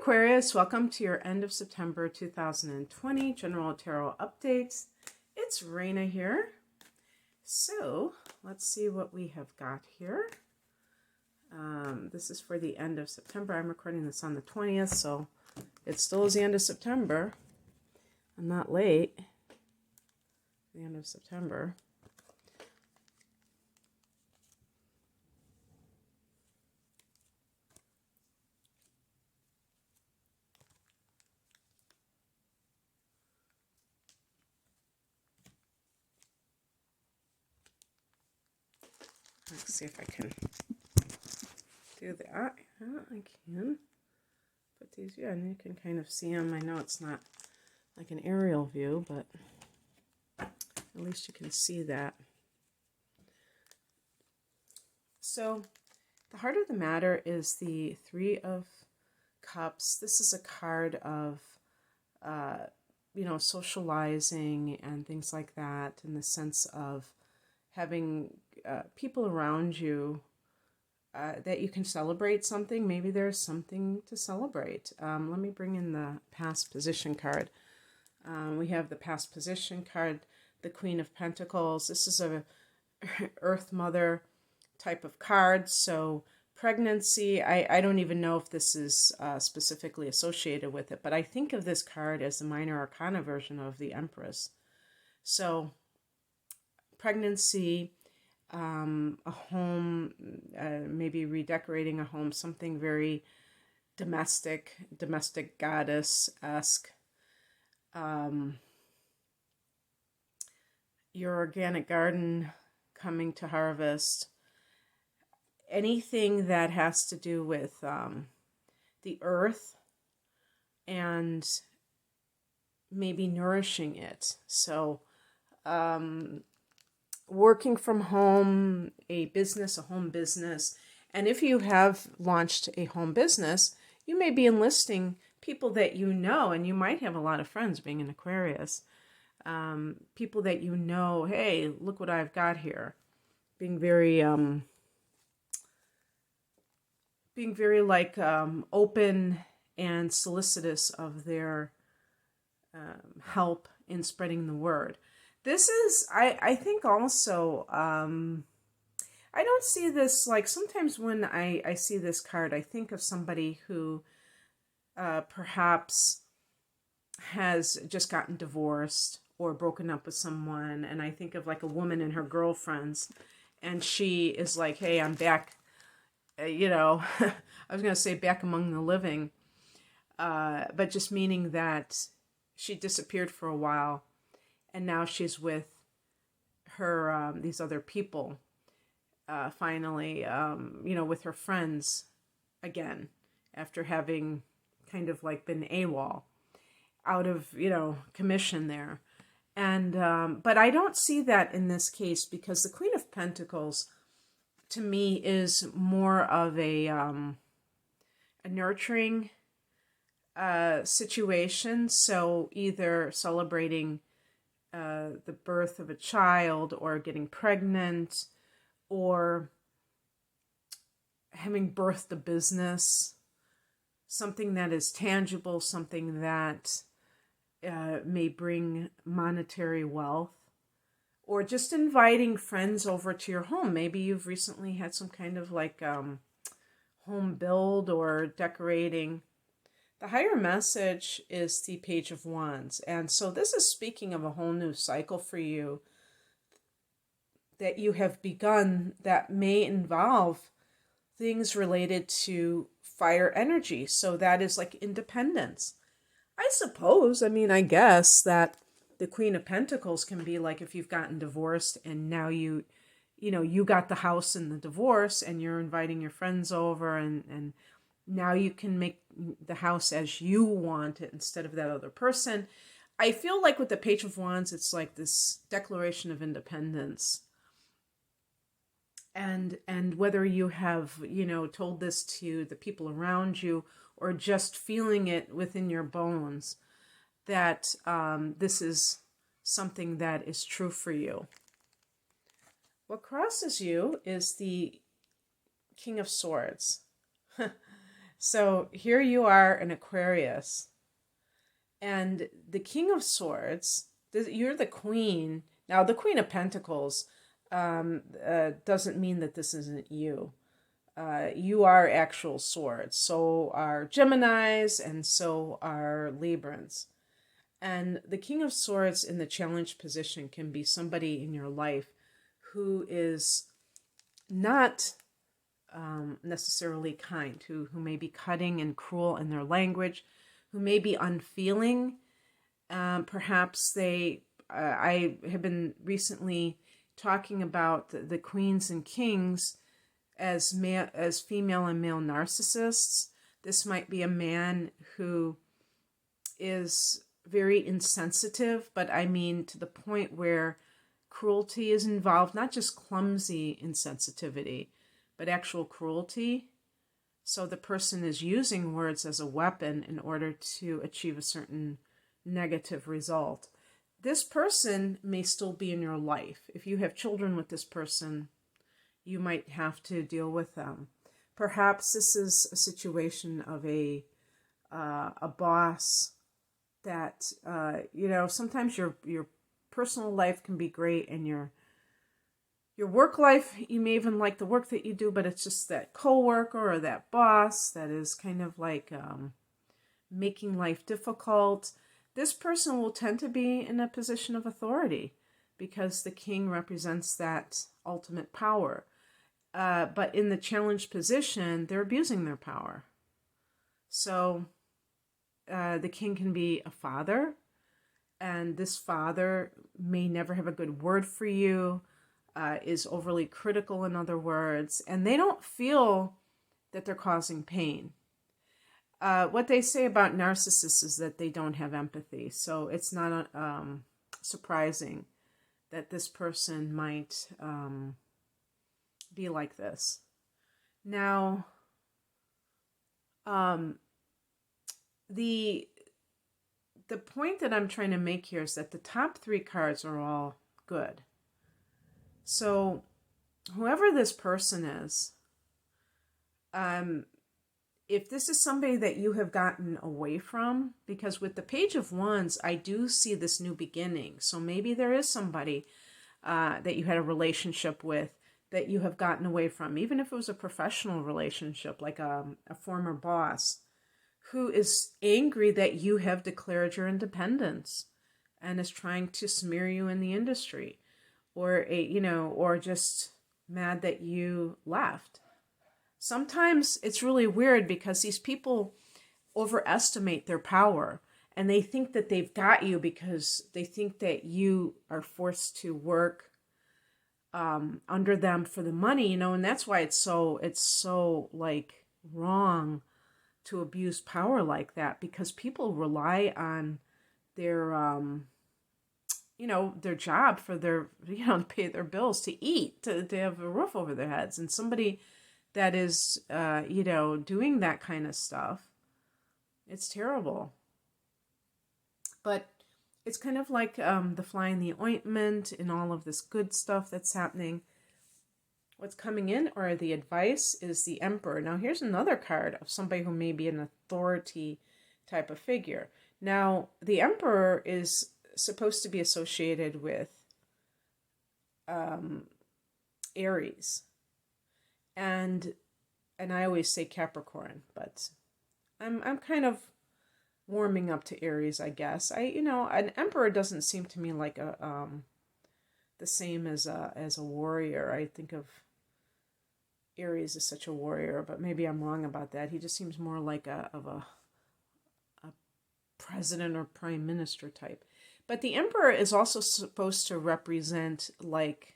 Aquarius, welcome to your end of September 2020 General Tarot Updates. It's Raina here. So let's see what we have got here. This is for the end of September. I'm recording this on the 20th, so it still is the end of September. I'm not late. The end of September. Let's see if I can do that. Yeah, I can put these, yeah, and you can kind of see them. I know it's not like an aerial view, but at least you can see that. So the heart of the matter is the Three of Cups. This is a card of, socializing and things like that, in the sense of having people around you that you can celebrate something. Maybe there's something to celebrate. Let me bring in the past position card. We have the past position card, the Queen of Pentacles. This is a Earth Mother type of card. So pregnancy, I don't even know if this is specifically associated with it, but I think of this card as the minor arcana version of the Empress. So pregnancy, a home, maybe redecorating a home, something very domestic goddess-esque. Your organic garden coming to harvest. Anything that has to do with the earth and maybe nourishing it. So working from home, a home business. And if you have launched a home business, you may be enlisting people that you know, and you might have a lot of friends being an Aquarius. People that you know, hey, look what I've got here. Being very open and solicitous of their help in spreading the word. This is, I think also, I don't see this, like sometimes when I see this card, I think of somebody who perhaps has just gotten divorced or broken up with someone. And I think of like a woman and her girlfriends, and she is like, hey, I'm back, I was going to say back among the living, but just meaning that she disappeared for a while. And now she's with her, these other people, finally, with her friends again, after having kind of like been AWOL, out of, commission there. And, but I don't see that in this case, because the Queen of Pentacles, to me, is more of a nurturing situation. So either celebrating the birth of a child, or getting pregnant, or having birthed a business, something that is tangible, something that may bring monetary wealth, or just inviting friends over to your home. Maybe you've recently had some kind of like home build or decorating. The higher message is the Page of Wands. And so this is speaking of a whole new cycle for you that you have begun, that may involve things related to fire energy. So that is like independence. I suppose, I guess that the Queen of Pentacles can be like if you've gotten divorced and now you got the house in the divorce and you're inviting your friends over, and now you can make the house as you want it instead of that other person. I feel like with the Page of Wands, it's like this declaration of independence. And whether you have, told this to the people around you, or just feeling it within your bones, that this is something that is true for you. What crosses you is the King of Swords. So here you are, an Aquarius, and the King of Swords, you're the Queen. Now, the Queen of Pentacles doesn't mean that this isn't you. You are actual swords. So are Geminis, and so are Librans. And the King of Swords in the challenge position can be somebody in your life who is not necessarily kind, who may be cutting and cruel in their language, who may be unfeeling. Perhaps I have been recently talking about the queens and kings as female and male narcissists. This might be a man who is very insensitive, but I mean to the point where cruelty is involved, not just clumsy insensitivity, but actual cruelty. So the person is using words as a weapon in order to achieve a certain negative result. This person may still be in your life. If you have children with this person, you might have to deal with them. Perhaps this is a situation of a boss that, sometimes your personal life can be great, and your work life, you may even like the work that you do, but it's just that coworker or that boss that is kind of like making life difficult. This person will tend to be in a position of authority because the king represents that ultimate power. But in the challenged position, they're abusing their power. So the king can be a father, and this father may never have a good word for you, is overly critical, in other words, and they don't feel that they're causing pain. What they say about narcissists is that they don't have empathy, so it's not surprising that this person might be like this. Now, the point that I'm trying to make here is that the top three cards are all good. So whoever this person is, if this is somebody that you have gotten away from, because with the Page of Wands, I do see this new beginning. So maybe there is somebody that you had a relationship with that you have gotten away from, even if it was a professional relationship, like a former boss, who is angry that you have declared your independence and is trying to smear you in the industry, or or just mad that you left. Sometimes it's really weird because these people overestimate their power, and they think that they've got you because they think that you are forced to work under them for the money, and that's why it's so like wrong to abuse power like that, because people rely on their their job for their to pay their bills, to eat, to have a roof over their heads. And somebody that is doing that kind of stuff, it's terrible. But it's kind of like the fly in the ointment and all of this good stuff that's happening. What's coming in, or the advice, is the Emperor. Now, here's another card of somebody who may be an authority type of figure. Now, the Emperor is supposed to be associated with Aries. And I always say Capricorn, but I'm kind of warming up to Aries, I guess. An Emperor doesn't seem to me like the same as a warrior. I think of Aries as such a warrior, but maybe I'm wrong about that. He just seems more like a president or prime minister type. But the Emperor is also supposed to represent like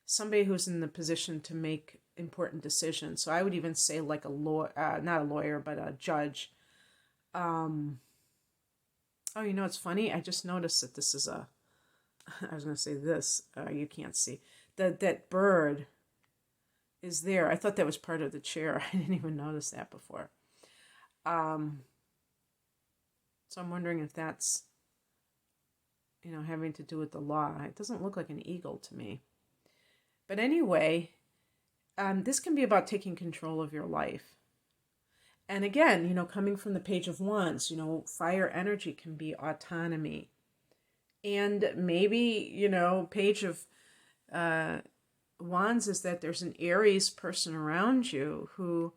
somebody who's in the position to make important decisions. So I would even say like a lawyer, not a lawyer, but a judge. It's funny. I just noticed that this is I was going to say this. You can't see that bird is there. I thought that was part of the chair. I didn't even notice that before. So I'm wondering if that's, having to do with the law. It doesn't look like an eagle to me. But anyway, this can be about taking control of your life. And again, coming from the Page of Wands, fire energy can be autonomy. And maybe, Page of Wands is that there's an Aries person around you who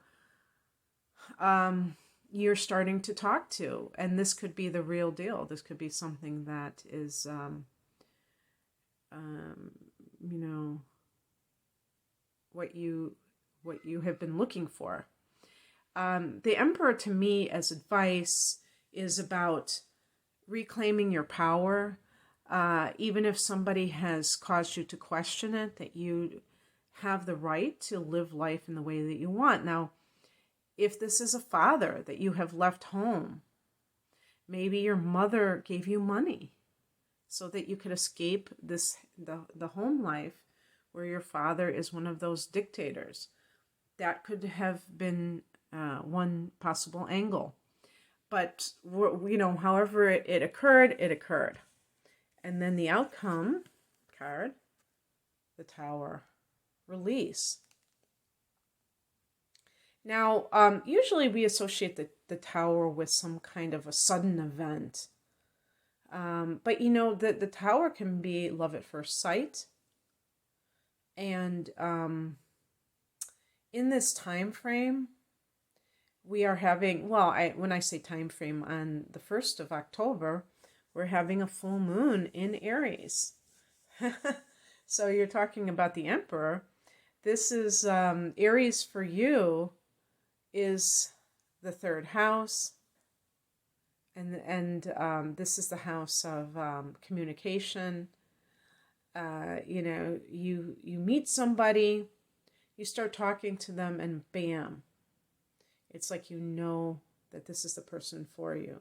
you're starting to talk to. And this could be the real deal. This could be something that is, what you have been looking for. The Emperor, to me, as advice, is about reclaiming your power. Even if somebody has caused you to question it, that you have the right to live life in the way that you want. Now, if this is a father that you have left home, maybe your mother gave you money so that you could escape the home life where your father is one of those dictators. That could have been one possible angle. But, however it occurred, it occurred. And then the outcome card, the Tower, release. Now, usually we associate the Tower with some kind of a sudden event. But, the Tower can be love at first sight. And in this time frame, we are having, when I say time frame, on the 1st of October, we're having a full moon in Aries. So you're talking about the Emperor. This is Aries for you is the 3rd house. And this is the house of communication. You meet somebody, you start talking to them, and bam, it's like that this is the person for you.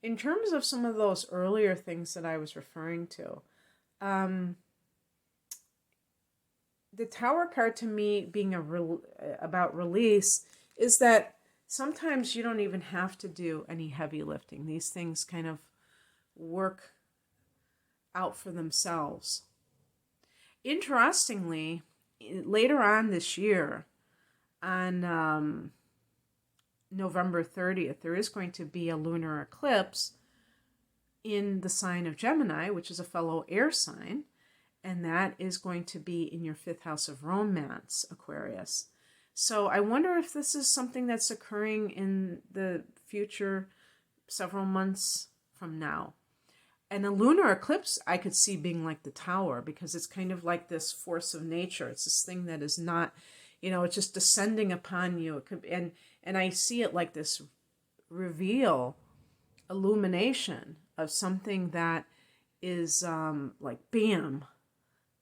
In terms of some of those earlier things that I was referring to, the Tower card to me being about release is that sometimes you don't even have to do any heavy lifting. These things kind of work out for themselves. Interestingly, later on this year, on November 30th, there is going to be a lunar eclipse in the sign of Gemini, which is a fellow air sign, and that is going to be in your 5th house of romance, Aquarius. So I wonder if this is something that's occurring in the future, several months from now. And a lunar eclipse I could see being like the Tower, because it's kind of like this force of nature. It's this thing that is not, it's just descending upon you. It could, and I see it like this reveal, illumination of something that is like bam,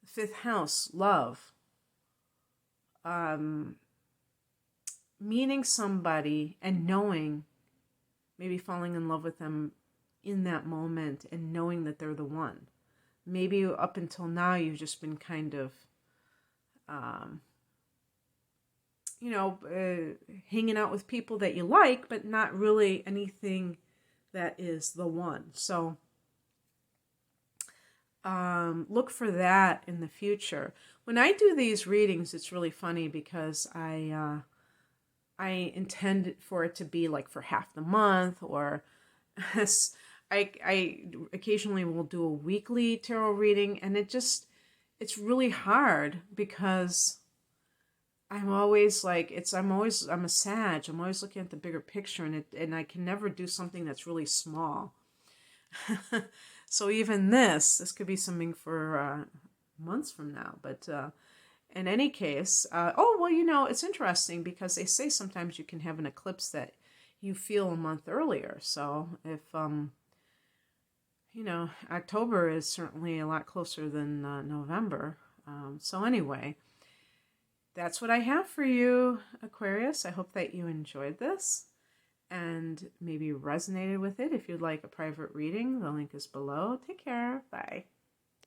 5th house, love. Meeting somebody and knowing, maybe falling in love with them in that moment and knowing that they're the one. Maybe up until now you've just been kind of, hanging out with people that you like, but not really anything that is the one. So look for that in the future. When I do these readings, it's really funny because I intend for it to be like for half the month, or I occasionally will do a weekly tarot reading, and it's really hard because I'm always like, I'm a Sag. I'm always looking at the bigger picture, and I can never do something that's really small. So even this could be something for months from now, but in any case, it's interesting because they say sometimes you can have an eclipse that you feel a month earlier. So if, October is certainly a lot closer than November. So anyway, that's what I have for you, Aquarius. I hope that you enjoyed this and maybe resonated with it. If you'd like a private reading, the link is below. Take care. Bye.